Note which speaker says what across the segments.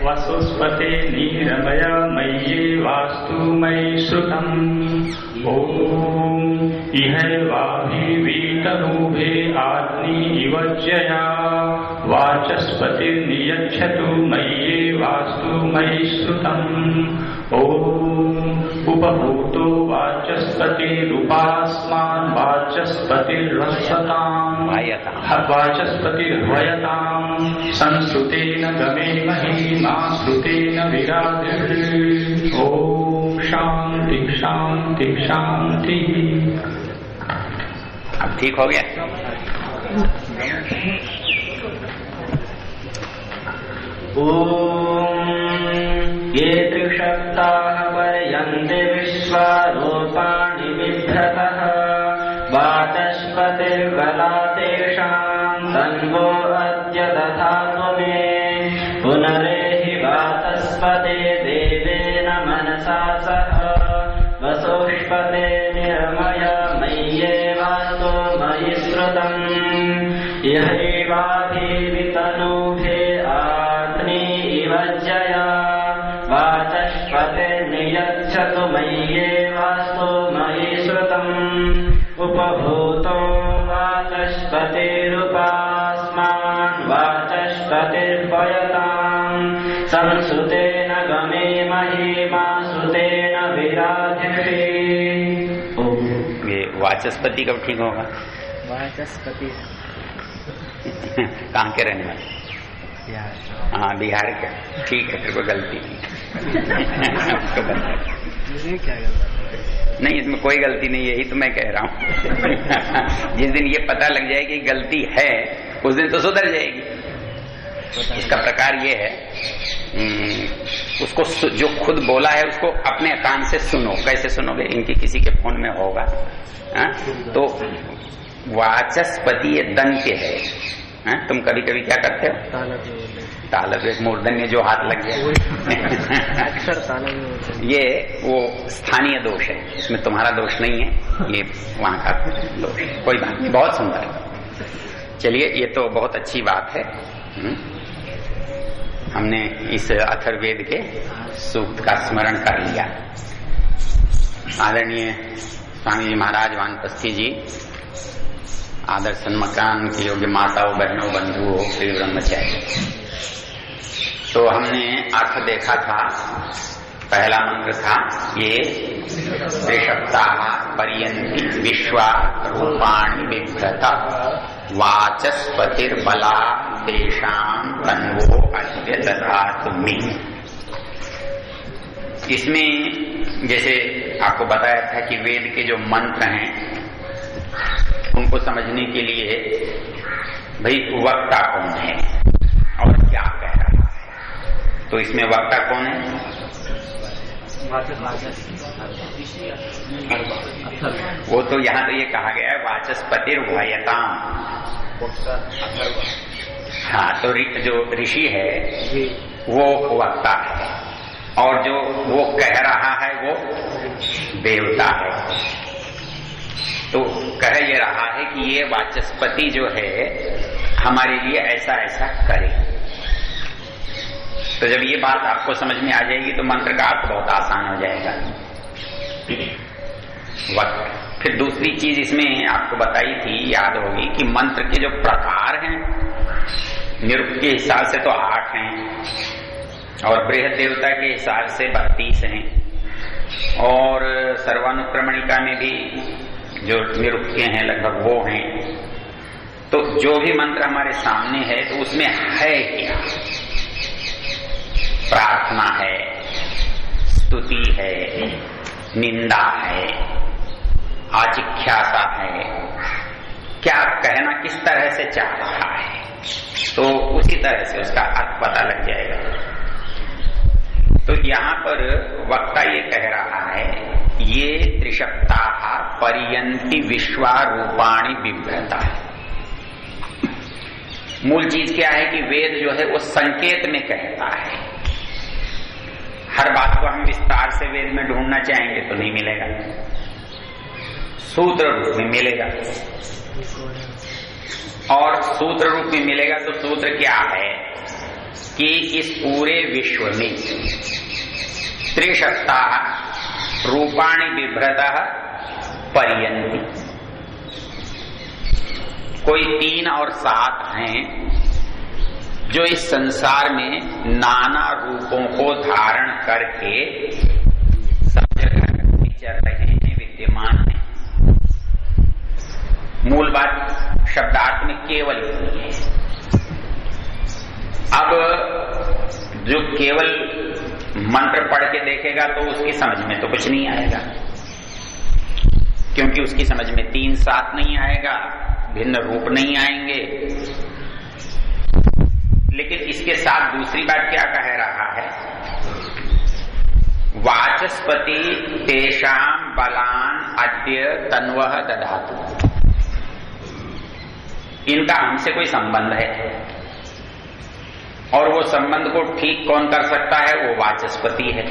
Speaker 1: वसुस्पते नीरमय मय्ये वास्तु मयि श्रुतम् ॐ इहैवाभिवीतनूभे आग्नि इव ज्यया वाचस्पतिर्नियच्छतु मय्ये वास्तु मयि श्रुतम् ॐ उपभूतो वाचस्पतिरुपास्मान् वाचस्पतिर्वसताम् वाचस्पतिर्वयताम् संश्रुतेन गमेमहि मा श्रुतेन विराधिर् ॐ शांति शांति शांति।
Speaker 2: अब ठीक हो गया।
Speaker 3: ओम ये त्रिशक्ताः पर्यन्ते विश्वारूपाणि बिभ्रतः वाचस्पतिर्बला तेषाम् तन्वो अद्य दधातु मे पुनरेहि वाचस्पते देवेन मनसा सह वसुष्पते निर्मय मय्येवास्तु मयि श्रुतम् यहैवाभिवितनूभे जया वाचस्पते नियच्छतु मय्येवास्तु मयि श्रुतम् उपभूतो वाचस्पतिरुपास्मान् वाचस्पतिर्वयताम् संसुतेन गमेमहि मा सुतेन विराधिषे।
Speaker 2: ये वाचस्पति कब ठीक होगा?
Speaker 4: वाचस्पति
Speaker 2: कहाँ के रहने वाले? हाँ बिहार का। ठीक है, फिर कोई गलती नहीं।
Speaker 4: क्या गलती?
Speaker 2: नहीं, इसमें कोई गलती नहीं, यही तो मैं कह रहा हूँ। जिस दिन ये पता लग जाएगी गलती है उस दिन तो सुधर जाएगी। इसका प्रकार ये है, उसको जो खुद बोला है उसको अपने कान से सुनो। कैसे सुनोगे? इनके किसी के फोन में होगा। तो वाचस्पति ये दन के है। तुम कभी कभी क्या करते हो? तालब एक मूर्धन्य जो हाथ लग गया।
Speaker 4: अक्षर तालब
Speaker 2: ये वो स्थानीय दोष है, इसमें तुम्हारा दोष नहीं है, ये वहां का दोष है। कोई बात नहीं, बहुत सुंदर। चलिए, ये तो बहुत अच्छी बात है। हमने इस अथर्ववेद के सूक्त का स्मरण कर लिया। आदरणीय स्वामी जी महाराज वानप्रस्थी जी, आदर सन्मकान के योग्य माताओं, बहनों, बंधुओं, श्री ब्रह्मचारी। तो हमने अर्थ देखा था। पहला मंत्र था ये त्रिशक्ताः पर्यन्ति विश्वा रूपाणि बिभ्रत वाचस्पतिर्बला तेषां तन्वो अद्य दधातु मे। इसमें जैसे आपको बताया था कि वेद के जो मंत्र हैं उनको समझने के लिए भाई वक्ता कौन है और क्या कह रहा है। तो इसमें वक्ता कौन है? वो तो यहाँ तो ये कहा गया है वाचस्पतिर्वयताम्। हाँ, तो जो ऋषि है वो वक्ता है और जो वो कह रहा है वो देवता है। तो कह ये रहा है कि ये वाचस्पति जो है हमारे लिए ऐसा ऐसा करे। तो जब ये बात आपको समझ में आ जाएगी तो मंत्र का अर्थ बहुत आसान हो जाएगा। फिर दूसरी चीज इसमें आपको बताई थी, याद होगी, कि मंत्र के जो प्रकार हैं निरुक्त के हिसाब से तो 8 हैं और बृहद देवता के हिसाब से 32 हैं और सर्वानुक्रमणिका में भी जो निरुक्त के हैं लगभग वो हैं। तो जो भी मंत्र हमारे सामने है तो उसमें है क्या? प्रार्थना है, स्तुति है, निंदा है, आचिख्यासा है, क्या कहना किस तरह से चाह रहा है, तो उसी तरह से उसका अर्थ पता लग जाएगा। तो यहाँ पर वक्ता ये कह रहा है ये त्रिशक्ताः पर्यन्ति विश्वा रूपाणि बिभ्रता। मूल चीज क्या है कि वेद जो है वो संकेत में कहता है। हर बात को हम विस्तार से वेद में ढूंढना चाहेंगे तो नहीं मिलेगा, सूत्र रूप में मिलेगा। और सूत्र रूप में मिलेगा तो सूत्र क्या है? कि इस पूरे विश्व में त्रिशक्ता रूपाणि बिभ्रतः पर्यन्ति, कोई 3 और 7 हैं जो इस संसार में नाना रूपों को धारण करके सब जगह विचर रहे हैं, विद्यमान हैं। मूल बात शब्दार्थ में केवल इतनी है। अब जो केवल मंत्र पढ़ के देखेगा तो उसकी समझ में तो कुछ नहीं आएगा, क्योंकि उसकी समझ में 3 7 नहीं आएगा, भिन्न रूप नहीं आएंगे। लेकिन इसके साथ दूसरी बात क्या कह रहा है, वाचस्पति तेषाम बलान अद्य तन्वः दधातु, इनका हमसे कोई संबंध है और वो संबंध को ठीक कौन कर सकता है, वो वाचस्पति है।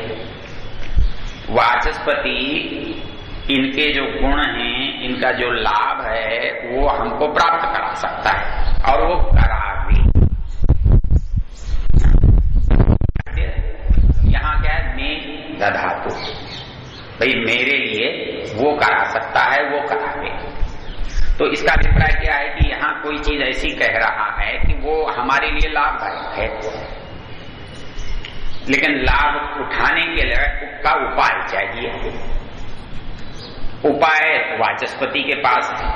Speaker 2: वाचस्पति इनके जो गुण हैं, इनका जो लाभ है वो हमको प्राप्त करा सकता है और वो करा भी। यहाँ क्या है, मैं दधातु, भाई मेरे लिए वो करा सकता है, वो करावे। तो इसका अभिप्राय क्या है कि यहाँ कोई चीज ऐसी कह रहा है कि वो हमारे लिए लाभदायक है, लेकिन लाभ उठाने के लिए उसका उपाय चाहिए। उपाय वाचस्पति के पास है।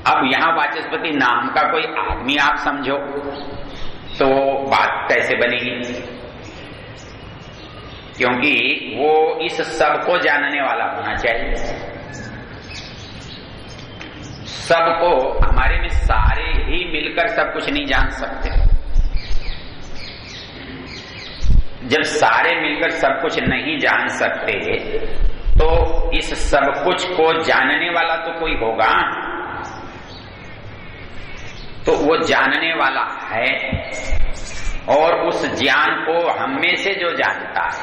Speaker 2: अब यहाँ वाचस्पति नाम का कोई आदमी आप समझो तो बात कैसे बनेगी, क्योंकि वो इस सब को जानने वाला होना चाहिए। सबको, हमारे में सारे ही मिलकर सब कुछ नहीं जान सकते। जब सारे मिलकर सब कुछ नहीं जान सकते तो इस सब कुछ को जानने वाला तो कोई होगा, तो वो जानने वाला है और उस ज्ञान को हम में से जो जानता है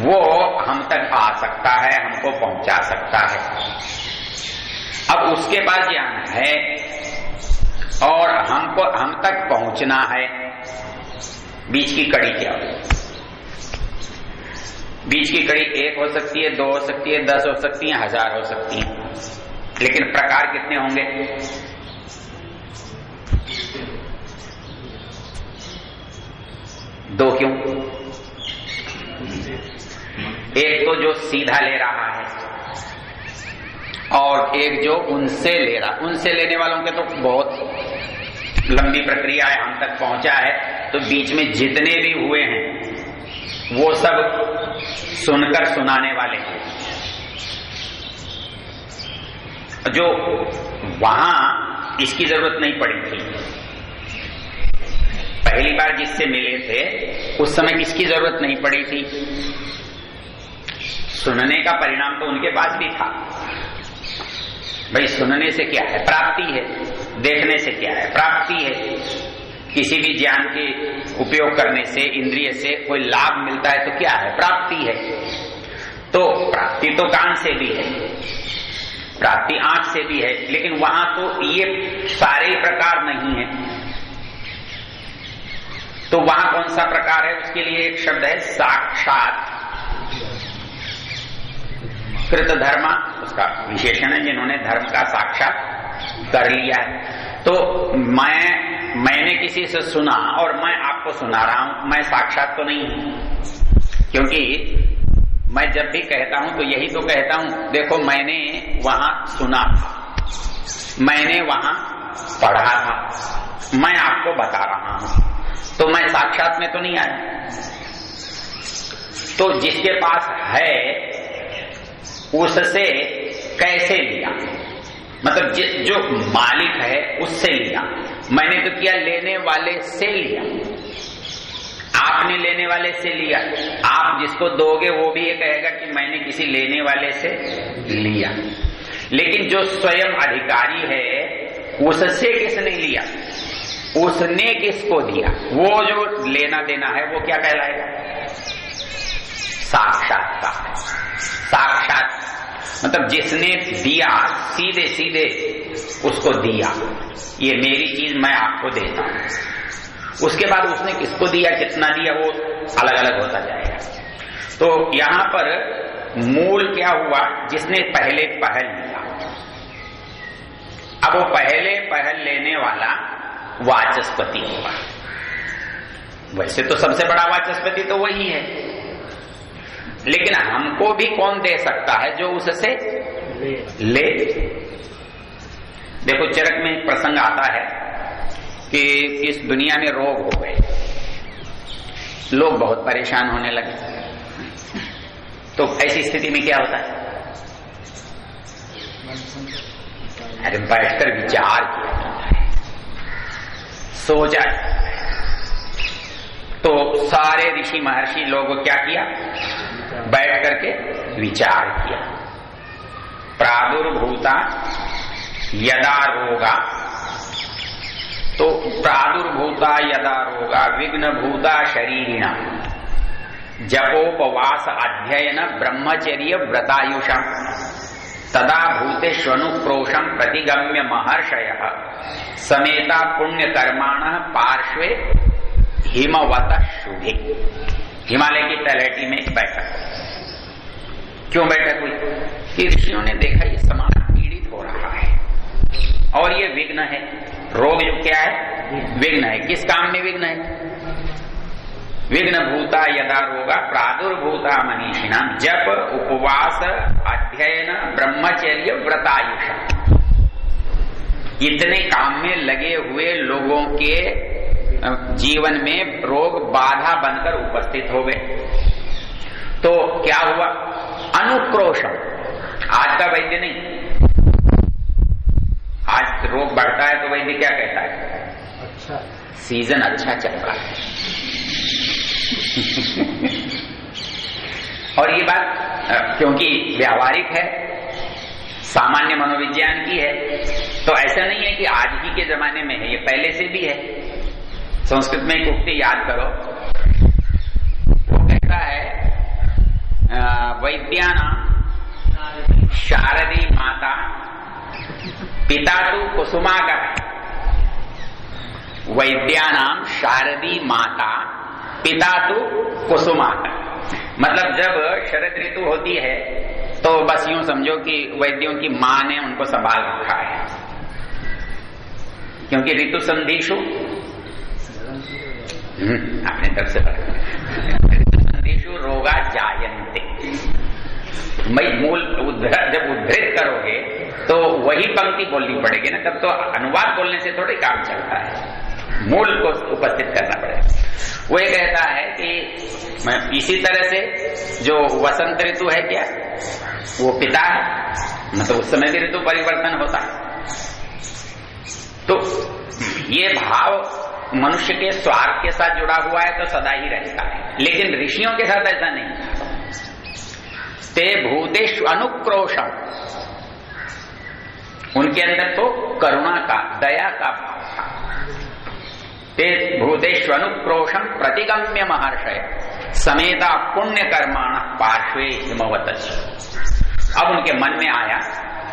Speaker 2: वो हम तक आ सकता है, हमको पहुंचा सकता है। अब उसके पास ज्ञान है और हमको हम तक पहुंचना है। बीच की कड़ी क्या हो, बीच की कड़ी 1 हो सकती है, 2 हो सकती है, 10 हो सकती है, 1000 हो सकती है, लेकिन प्रकार कितने होंगे? 2 क्यों? एक तो जो सीधा ले रहा है और एक जो उनसे ले रहा। उनसे लेने वालों के तो बहुत लंबी प्रक्रिया है, हम तक पहुंचा है, तो बीच में जितने भी हुए हैं वो सब सुनकर सुनाने वाले हैं। जो वहां इसकी जरूरत नहीं पड़ी थी, पहली बार जिससे मिले थे उस समय किसकी जरूरत नहीं पड़ी थी, सुनने का परिणाम तो उनके पास भी था। भाई सुनने से क्या है, प्राप्ति है, देखने से क्या है, प्राप्ति है। किसी भी ज्ञान के उपयोग करने से, इंद्रिय से कोई लाभ मिलता है तो क्या है, प्राप्ति है। तो प्राप्ति तो कान से भी है, प्राप्ति आंख से भी है, लेकिन वहां तो ये सारे प्रकार नहीं है। तो वहां कौन सा प्रकार है, उसके लिए एक शब्द है साक्षात कृत धर्म, उसका विशेषण है जिन्होंने धर्म का साक्षात कर लिया है। तो मैंने किसी से सुना और मैं आपको सुना रहा हूं, मैं साक्षात तो नहीं हूं, क्योंकि मैं जब भी कहता हूं तो यही तो कहता हूं, देखो मैंने वहां सुना था, मैंने वहां पढ़ा था, मैं आपको बता रहा हूं, तो मैं साक्षात में तो नहीं आया। तो जिसके पास है उससे कैसे लिया, मतलब जो मालिक है उससे लिया। मैंने तो किया लेने वाले से लिया, आपने लेने वाले से लिया। आप जिसको दोगे वो भी ये कहेगा कि मैंने किसी लेने वाले से लिया, लेकिन जो स्वयं अधिकारी है उससे किसने लिया, उसने किसको दिया, वो जो लेना देना है वो क्या कहलाएगा, साक्षात्कार। साक्षात मतलब जिसने दिया, सीधे सीधे उसको दिया, ये मेरी चीज मैं आपको देता हूं। उसके बाद उसने किसको दिया, कितना दिया, वो अलग अलग होता जाएगा। तो यहां पर मूल क्या हुआ, जिसने पहले पहल लिया। अब वो पहले पहल लेने वाला वाचस्पति हुआ। वैसे तो सबसे बड़ा वाचस्पति तो वही है, लेकिन हमको भी कौन दे सकता है, जो उससे ले। देखो चरक में एक प्रसंग आता है कि इस दुनिया में रोग हो गए, लोग बहुत परेशान होने लगे। तो ऐसी स्थिति में क्या होता है, अरे बैठकर विचार किया जाता है, सोचा। तो सारे ऋषि महर्षि लोगों क्या किया, बैठ करके विचार किया। प्रादुर्भूता यदा रोगा, तो प्रादुर्भूता यदा रोगा विघ्नभूता शरीरिणा जपोपवास अध्ययन ब्रह्मचर्य व्रतायुषा तदा भूतेष्वनुक्रोशम प्रतिगम्य महर्षयः समेता पुण्य कर्माणः पार्श्वे हिमवत शुभे। हिमालय की तलहटी में एक बैठक। क्यों बैठक हुई कि ऋषियों ने देखा ये समाज पीड़ित हो रहा है और ये विघ्न है। रोग जो क्या है, विघ्न है। किस काम में विघ्न है, विघ्न भूता यदा रोगा प्रादुर्भूता मनीषिणा जप उपवास अध्ययन ब्रह्मचर्य व्रतायुषा। इतने काम में लगे हुए लोगों के जीवन में रोग बाधा बनकर उपस्थित हो गए। तो क्या हुआ, अनुक्रोशम। आज का वैद्य नहीं, आज रोग बढ़ता है तो वैद्य क्या कहता है, अच्छा सीजन अच्छा चल रहा है। और ये बात क्योंकि व्यावहारिक है, सामान्य मनोविज्ञान की है, तो ऐसा नहीं है कि आज ही के जमाने में है, ये पहले से भी है। संस्कृत में एक उक्ति याद करो, वो कहता है वैद्यानां शारदी माता पिता तु कुसुमाकर। वैद्यानां शारदी माता पिता तु कुसुमाकर। मतलब जब शरद ऋतु होती है तो बस यूं समझो कि वैद्यों की मां ने उनको संभाल रखा है, क्योंकि ऋतु संधीषु अपने तरफ से ऋतु संधीषु रोगा जायन्ते। मूल जब उद्धृत करोगे तो वही पंक्ति बोलनी पड़ेगी ना, तब तो अनुवाद बोलने से थोड़ी काम चलता है, मूल को उपस्थित करना पड़ेगा। वो ये कहता है कि इसी तरह से जो वसंत ऋतु है क्या, वो पिता है, मतलब उस समय भी ऋतु परिवर्तन होता है। तो ये भाव मनुष्य के स्वार्थ के साथ जुड़ा हुआ है तो सदा ही रहता है, लेकिन ऋषियों के साथ ऐसा नहीं। ते भूतेषु अनुक्रोशम, उनके अंदर तो करुणा का, दया का भाव था। ते भूतेषु अनुक्रोशम प्रतिगम्य महर्षय समेता पुण्य कर्माण पार्श्वे हिमवत। अब उनके मन में आया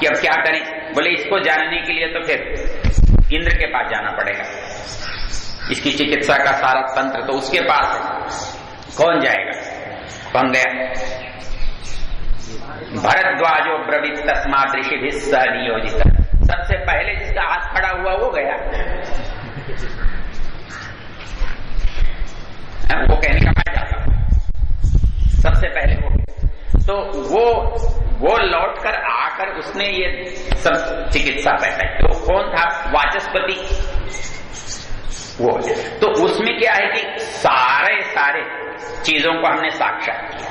Speaker 2: कि अब क्या करें। बोले इसको जानने के लिए तो फिर इंद्र के पास जाना पड़ेगा, इसकी चिकित्सा का सारा तंत्र तो उसके पास है। कौन जाएगा, कौन गया, भरद्वाजो ब्रवीत तस्मात् ऋषिभिः सह नियोजित। सबसे पहले जिसका हाथ खड़ा हुआ वो गया। वो कहने का मैं जाता हूं, सबसे पहले वो। तो वो लौटकर आकर उसने ये सब चिकित्सा बताई। तो कौन था, वाचस्पति वो। तो उसमें क्या है कि सारे चीजों को हमने साक्षात किया।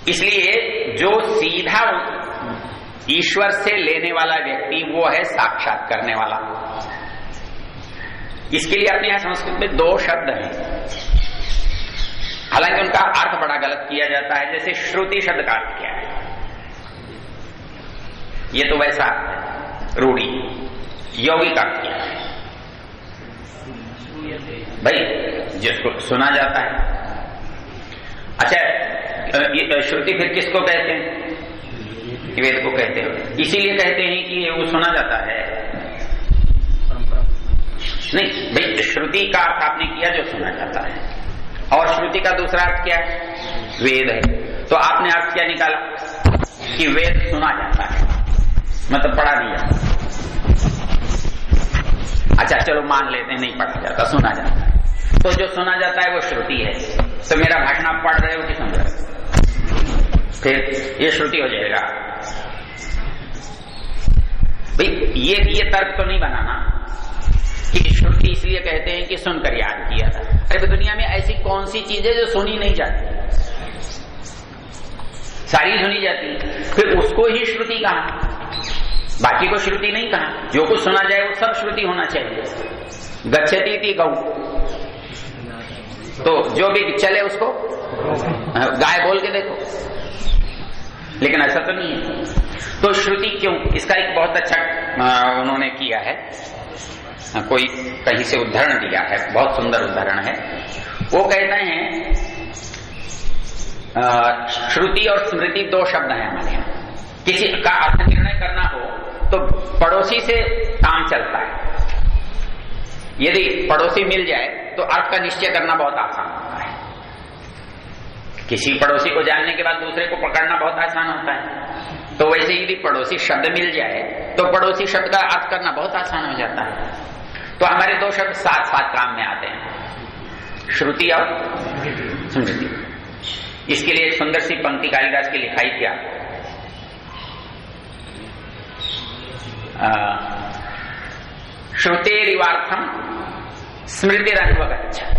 Speaker 2: इसलिए जो सीधा ईश्वर से लेने वाला व्यक्ति वो है साक्षात करने वाला। इसके लिए अपने यहां संस्कृत में दो शब्द हैं, हालांकि उनका अर्थ बड़ा गलत किया जाता है। जैसे श्रुति शब्द का अर्थ क्या है, ये तो वैसा रूढ़ी, यौगिक अर्थ क्या है भाई, जिसको सुना जाता है। अच्छा, ये श्रुति फिर किसको कहते हैं, वेद को कहते हो। इसीलिए कहते हैं कि वो सुना जाता है। नहीं भाई, श्रुति का अर्थ आपने किया जो सुना जाता है, और श्रुति का दूसरा अर्थ क्या है? वेद है। तो आपने अर्थ क्या निकाला कि वेद सुना जाता है, मतलब पढ़ा नहीं जाता। अच्छा चलो मान लेते हैं नहीं पढ़ा जाता, सुना जाता है। तो जो सुना जाता है वो श्रुति है। तो मेरा भाषण आप पढ़ रहे हो कि सुन रहे हो, फिर ये श्रुति हो जाएगा। भाई ये तर्क तो नहीं बनाना कि श्रुति इसलिए कहते हैं कि सुनकर याद किया था। अरे दुनिया में ऐसी कौन सी चीज है जो सुनी नहीं जाती? सारी सुनी जाती, फिर उसको ही श्रुति कहा, बाकी को श्रुति नहीं कहा। जो कुछ सुना जाए वो सब श्रुति होना चाहिए। गच्छति इति गौ, तो जो भी चले उसको गाय बोल के देखो, लेकिन ऐसा तो नहीं है। तो श्रुति क्यों? इसका एक बहुत अच्छा उन्होंने किया है, कोई कहीं से उदाहरण दिया है, बहुत सुंदर उदाहरण है। वो कहते हैं श्रुति और स्मृति दो शब्द हैं हमारे यहाँ। किसी का अर्थ निर्णय करना हो तो पड़ोसी से काम चलता है। यदि पड़ोसी मिल जाए तो अर्थ का निश्चय करना बहुत आसान होता है। किसी पड़ोसी को जानने के बाद दूसरे को पकड़ना बहुत आसान होता है। तो वैसे यदि पड़ोसी शब्द मिल जाए तो पड़ोसी शब्द का अर्थ करना बहुत आसान हो जाता है। तो हमारे दो शब्द साथ साथ काम में आते हैं, श्रुति और स्मृति। इसके लिए एक सुंदर सी पंक्ति कालिदास की लिखाई क्या, श्रुतेरिवार्थम स्मृतिरन्वगच्छत्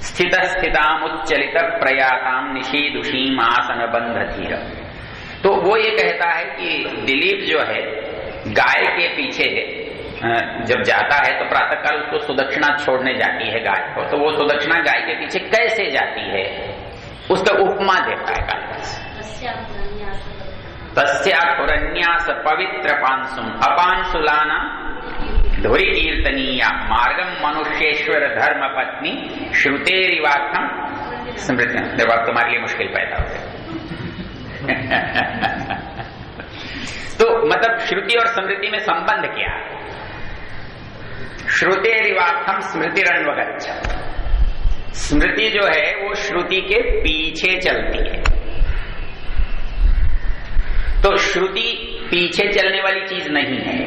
Speaker 2: स्थित स्थितामुच्चलित प्रयाताम निशीदुषीम आसन बंधधीर। तो वो ये कहता है कि दिलीप जो है गाय के पीछे जब जाता है तो प्रातःकाल उसको सुदक्षिणा छोड़ने जाती है गाय को। तो वो सुदक्षिणा गाय के पीछे कैसे जाती है उसका उपमा देता है कालिदास। तस्यापुरन्यास पवित्र पांसुम अपांसुलाना धुरी कीर्तनीया मार्गम मनुष्येश्वर धर्म पत्नी श्रुतेरिवार्थम स्मृति। देखो अब तुम्हारे लिए मुश्किल पैदा हो गई। तो मतलब श्रुति और स्मृति में संबंध क्या है? श्रुतेरिवार्थम स्मृतिरन्वगच्छत्। स्मृति जो है वो श्रुति के पीछे चलती है। तो श्रुति पीछे चलने वाली चीज नहीं है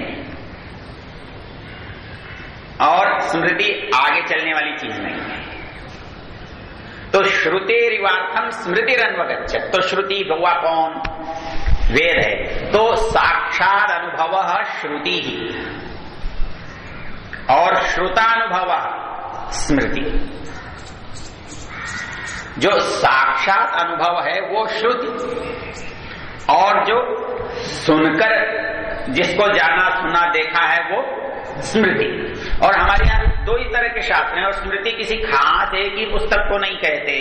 Speaker 2: और स्मृति आगे चलने वाली चीज नहीं है। तो श्रुतेरिवार्थम स्मृतिरन्वगच्छत्। तो श्रुति हुआ कौन? वेद है। तो साक्षात अनुभव श्रुति ही और श्रुतानुभव स्मृति। जो साक्षात अनुभव है वो श्रुति, और जो सुनकर जिसको जाना सुना देखा है वो स्मृति। और हमारे यहाँ दो ही तरह के शास्त्र हैं, और स्मृति किसी खास एक ही पुस्तक को नहीं कहते।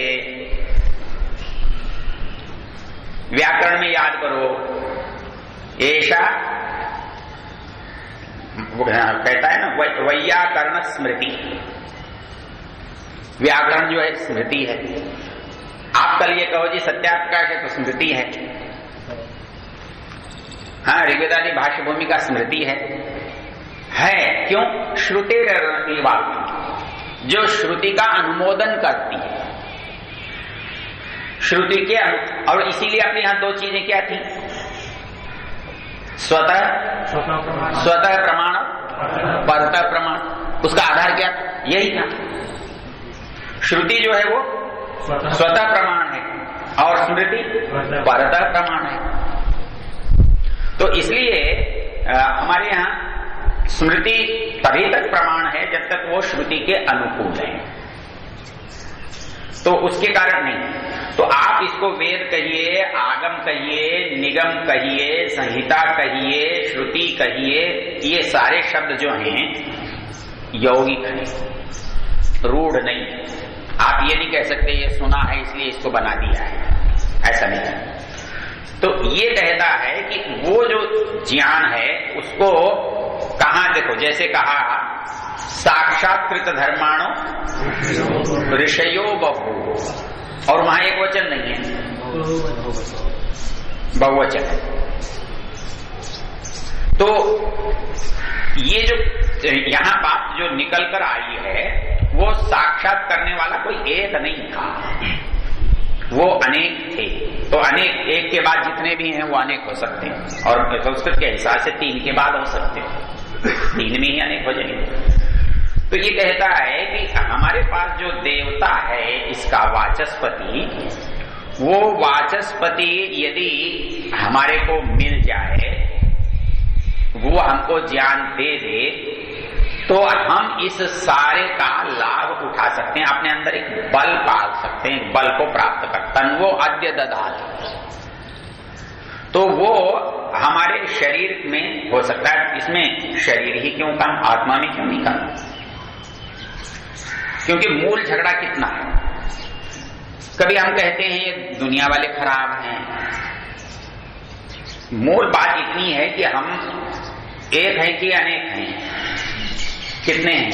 Speaker 2: व्याकरण में याद करो, ऐसा कहता है ना वैयाकरण स्मृति। व्याकरण जो है स्मृति है। आप कल ये कहो जी सत्याप्रकाश है तो स्मृति है। हाँ, ऋग्वेदादि भाष्य भूमिका स्मृति है। क्यों? श्रुतेरिवार्थम, जो श्रुति का अनुमोदन करती है। श्रुति के और इसीलिए अपने यहां दो चीजें क्या थी? स्वतः प्रमाण, परतः प्रमाण। उसका आधार क्या था? यही था। श्रुति जो है वो स्वतः प्रमाण है और स्मृति परतः प्रमाण है। तो इसलिए हमारे यहाँ स्मृति तभी तक प्रमाण है जब तक वो श्रुति के अनुकूल है, तो उसके कारण नहीं। तो आप इसको वेद कहिए, आगम कहिए, निगम कहिए, संहिता कहिए, श्रुति कहिए, ये सारे शब्द जो हैं यौगिक हैं, रूढ़ नहीं। आप ये नहीं कह सकते ये सुना है इसलिए इसको बना दिया है, ऐसा नहीं है। तो ये कहता है कि वो जो ज्ञान है उसको कहां देखो, जैसे कहा साक्षात्कृत धर्माणो ऋषयो बभू, और वहां एक वचन नहीं है, बहुवचन है। तो ये जो यहां बात जो निकल कर आई है वो साक्षात करने वाला कोई एक नहीं था, वो अनेक थे। तो अनेक, एक के बाद जितने भी हैं वो अनेक हो सकते हैं, और संस्कृत के हिसाब से 3 के बाद हो सकते हैं, 3 में ही अनेक हो जाएंगे। तो ये कहता है कि हमारे पास जो देवता है इसका वाचस्पति, वो वाचस्पति यदि हमारे को मिल जाए, वो हमको ज्ञान दे दे, तो हम इस सारे का लाभ उठा सकते हैं, अपने अंदर एक बल पाल सकते हैं, बल को प्राप्त कर। तन्वो अद्य ददाति, तो वो हमारे शरीर में हो सकता है। इसमें शरीर ही क्यों काम, आत्मा में क्यों नहीं काम? क्योंकि मूल झगड़ा कितना है। कभी हम कहते हैं ये दुनिया वाले खराब हैं, मूल बात इतनी है कि हम एक हैं कि अनेक हैं, कितने हैं?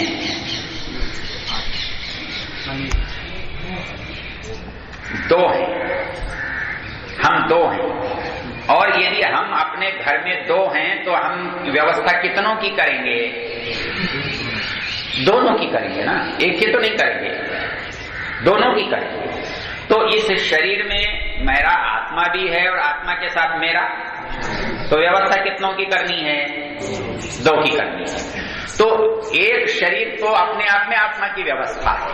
Speaker 2: दो हैं, हम 2 हैं। और यदि हम अपने घर में 2 हैं तो हम व्यवस्था कितनों की करेंगे? दोनों की करेंगे ना, एक की तो नहीं करेंगे, दोनों की करेंगे। तो इस शरीर में मेरा आत्मा भी है और आत्मा के साथ मेरा, तो व्यवस्था कितनों की करनी है? 2 की करनी है। तो एक शरीर तो अपने आप में आत्मा की व्यवस्था है,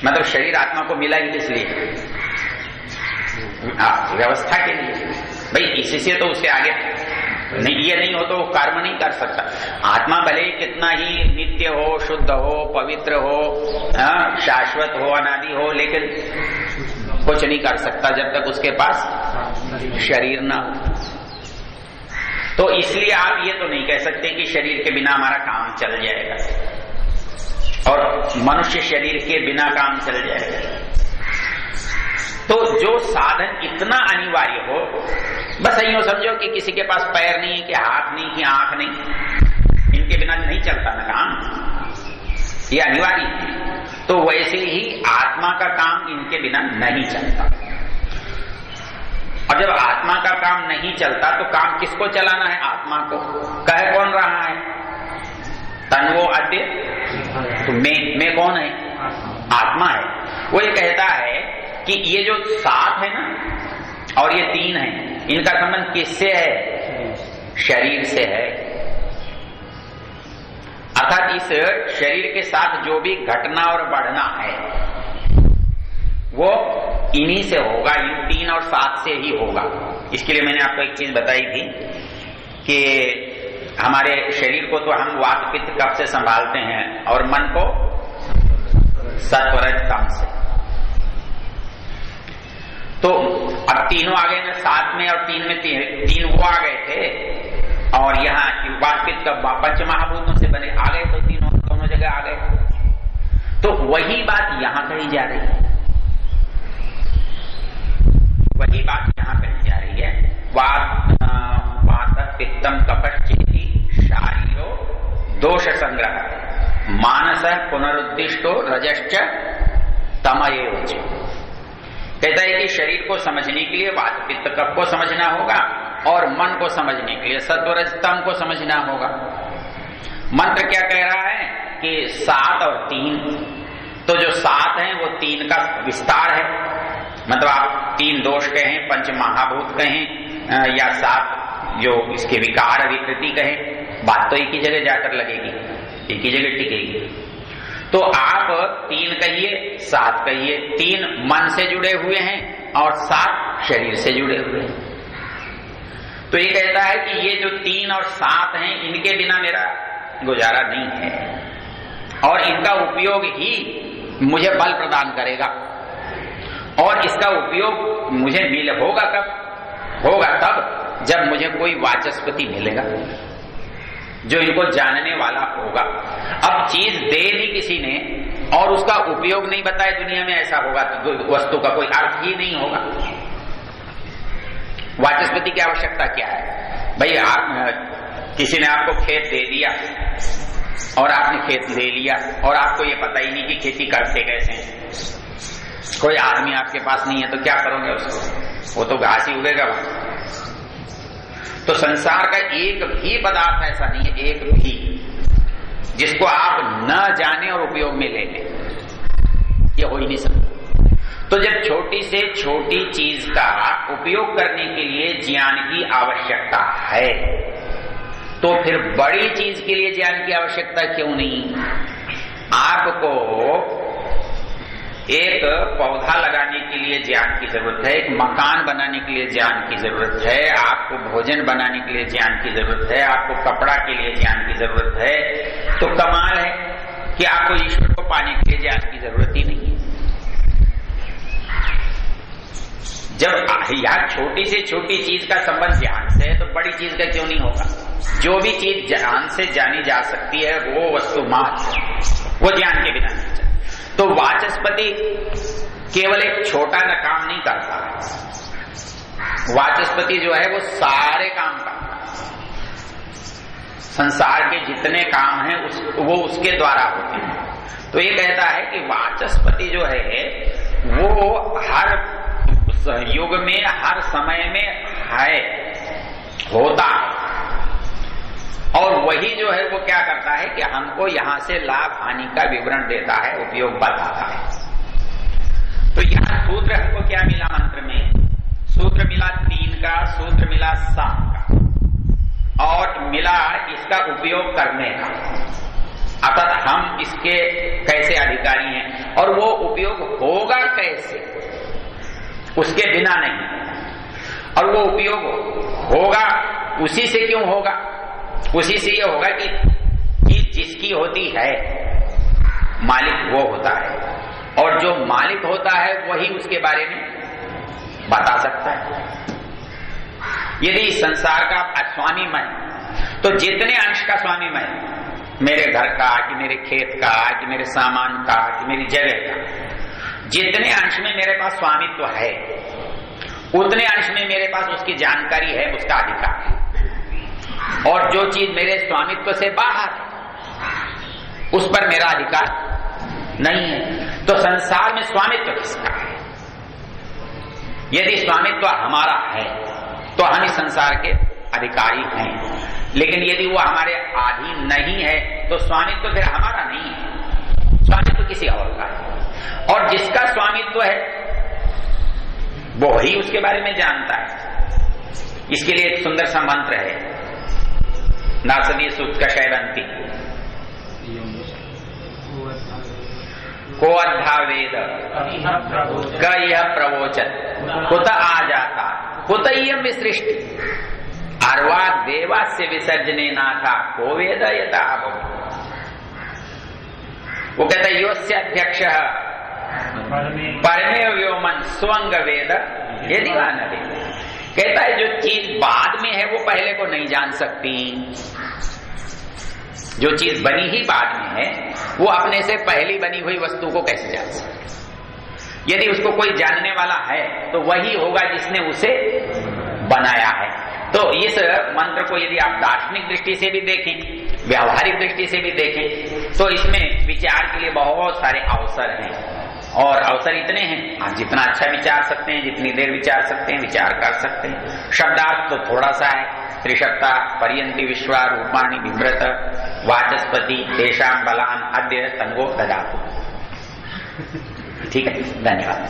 Speaker 2: मतलब शरीर आत्मा को मिला ही इसलिए व्यवस्था के लिए। भाई इसी से तो उसके आगे नहीं, ये नहीं हो तो वो कर्म नहीं कर सकता। आत्मा भले कितना ही नित्य हो, शुद्ध हो, पवित्र हो, शाश्वत हो, अनादि हो, लेकिन कुछ नहीं कर सकता जब तक उसके पास शरीर ना हो। तो इसलिए आप ये तो नहीं कह सकते कि शरीर के बिना हमारा काम चल जाएगा, और मनुष्य शरीर के बिना काम चल जाएगा। तो जो साधन इतना अनिवार्य हो, बस यूं समझो कि किसी के पास पैर नहीं, कि हाथ नहीं, कि आंख नहीं, इनके बिना नहीं चलता ना काम, ये अनिवार्य है। तो वैसे ही आत्मा का काम इनके बिना नहीं चलता। और जब आत्मा का काम नहीं चलता तो काम किसको चलाना है? आत्मा को। कह कौन रहा है? तन्वो अद्य, तो मैं कौन है? आत्मा है। वो ये कहता है कि ये जो 7 है ना और ये 3 है, इनका संबंध किससे है? शरीर से है। अर्थात इस शरीर के साथ जो भी घटना और बढ़ना है वो इन्हीं से होगा, इन 3 और 7 से ही होगा। इसके लिए मैंने आपको एक चीज बताई थी कि हमारे शरीर को तो हम वात पित्त कफ से संभालते हैं और मन को सत्व रज तम से। तो अब तीनों आ गए ना, 7 में और 3 में 3 वो आ गए थे, और यहाँ वात पित्त का 5 महाभूतों से बने आ गए, तो तीनों दोनों जगह आ गए। तो वही बात यहाँ कही जा रही है, वही बात यहाँ कही जा रही है। वात पित्तम कपश्चेति शारीरो दोष संग्रह मानस पुनरुद्दिष्टो रजश्च तमयेवच। कहता है कि शरीर को समझने के लिए वात पित्त कफ को समझना होगा, और मन को समझने के लिए सत्वरज तम को समझना होगा। मंत्र क्या कह रहा है कि 7 और 3, तो जो 7 है वो 3 का विस्तार है, मतलब आप 3 दोष कहें, 5 महाभूत कहें, या 7 जो इसके विकार विकृति कहें, बात तो एक ही जगह जाकर लगेगी, एक ही जगह टिकेगी। तो आप 3 कहिए, 7 कहिए, 3 मन से जुड़े हुए हैं और 7 शरीर से जुड़े हुए हैं। तो ये कहता है कि ये जो 3 और 7 हैं, इनके बिना मेरा गुजारा नहीं है, और इनका उपयोग ही मुझे बल प्रदान करेगा, और इसका उपयोग मुझे होगा कब? होगा तब जब मुझे कोई वाचस्पति मिलेगा जो इनको जानने वाला होगा। अब चीज दे दी किसी ने और उसका उपयोग नहीं बताया दुनिया में, ऐसा होगा तो वस्तु का कोई अर्थ ही नहीं होगा। वाचस्पति की आवश्यकता क्या है? भाई किसी ने आपको खेत दे दिया और आपने खेत ले लिया और आपको ये पता ही नहीं कि खेती करते कैसे हैं, कोई आदमी आपके पास नहीं है तो क्या करोगे उसको? वो तो घास ही उगेगा वहां। तो संसार का एक भी पदार्थ ऐसा नहीं है, एक भी, जिसको आप न जाने और उपयोग में ले लें, ये हो ही नहीं सकता। तो जब छोटी से छोटी चीज का उपयोग करने के लिए ज्ञान की आवश्यकता है, तो फिर बड़ी चीज के लिए ज्ञान की आवश्यकता क्यों नहीं? आपको एक पौधा लगाने के लिए ज्ञान की जरूरत है, एक मकान बनाने के लिए ज्ञान की जरूरत है, आपको भोजन बनाने के लिए ज्ञान की जरूरत है, आपको कपड़ा के लिए ज्ञान की जरूरत है। तो कमाल है कि आपको ईश्वर को पाने के लिए ज्ञान की जरूरत ही नहीं है। जब यार छोटी से छोटी चीज का संबंध ज्ञान से है, तो बड़ी चीज का क्यों नहीं होगा? जो भी चीज ज्ञान से जानी जा सकती है वो वस्तु मात्र, वो ज्ञान के बिना नहीं चलती। तो वाचस्पति केवल एक छोटा न काम नहीं करता है, वाचस्पति जो है वो सारे काम करता है। संसार के जितने काम हैं वो उसके द्वारा होते हैं। तो ये कहता है कि वाचस्पति जो है वो हर युग में, हर समय में है, होता है, और वही जो है वो क्या करता है कि हमको यहां से लाभ हानि का विवरण देता है, उपयोग बताता है। तो यहां सूत्र हमको क्या मिला मंत्र में? सूत्र मिला 3 का, सूत्र मिला 7 का, और मिला इसका उपयोग करने का, अर्थात हम इसके कैसे अधिकारी हैं और वो उपयोग होगा कैसे, उसके बिना नहीं। और वो उपयोग होगा उसी से क्यों होगा? उसी से ये होगा कि जिसकी होती है मालिक वो होता है, और जो मालिक होता है वही उसके बारे में बता सकता है। यदि संसार का स्वामी मैं, तो जितने अंश का स्वामी मैं, मेरे घर का कि मेरे खेत का कि मेरे सामान का कि मेरी जगह का, जितने अंश में मेरे पास स्वामित्व है उतने अंश में मेरे पास उसकी जानकारी है, उसका अधिकार है। और जो चीज मेरे स्वामित्व से बाहर है उस पर मेरा अधिकार नहीं है। तो संसार में स्वामित्व किसका है? यदि स्वामित्व हमारा है तो हम इस संसार के अधिकारी हैं, लेकिन यदि वो हमारे अधीन नहीं है तो स्वामित्व फिर हमारा नहीं है, स्वामित्व किसी और का है। और जिसका स्वामित्व है वो ही उसके बारे में जानता है। इसके लिए एक सुंदर सा मंत्र है, नासदी सूक्त का शैलंती, को अद्धा वेद क यह प्रवोचत कुत आ जाता कुत इयं विसृष्टि अर्वा देवास्य विसर्जने नाथा को वेद यथा भव। वो कहता है योस्य अध्यक्ष परमे व्योमन स्वंग वेद यदि वा न वेद। कहता है जो चीज बाद में है वो पहले को नहीं जान सकती, जो चीज बनी ही बाद में है वो अपने से पहली बनी हुई वस्तु को कैसे जान सकती? यदि उसको कोई जानने वाला है तो वही होगा जिसने उसे बनाया है। तो इस मंत्र को यदि आप दार्शनिक दृष्टि से भी देखें, व्यावहारिक दृष्टि से भी देखें, तो इसमें विचार के लिए बहुत सारे अवसर हैं। और अवसर इतने हैं, आप जितना अच्छा विचार सकते हैं, जितनी देर विचार सकते हैं, विचार कर सकते हैं। शब्दार्थ तो थोड़ा सा है, त्रिशक्ता पर्यंति विश्वा रूपाणि बिभ्रत वाचस्पति तेषां बलान अद्य तंगो ददातु। ठीक है, धन्यवाद।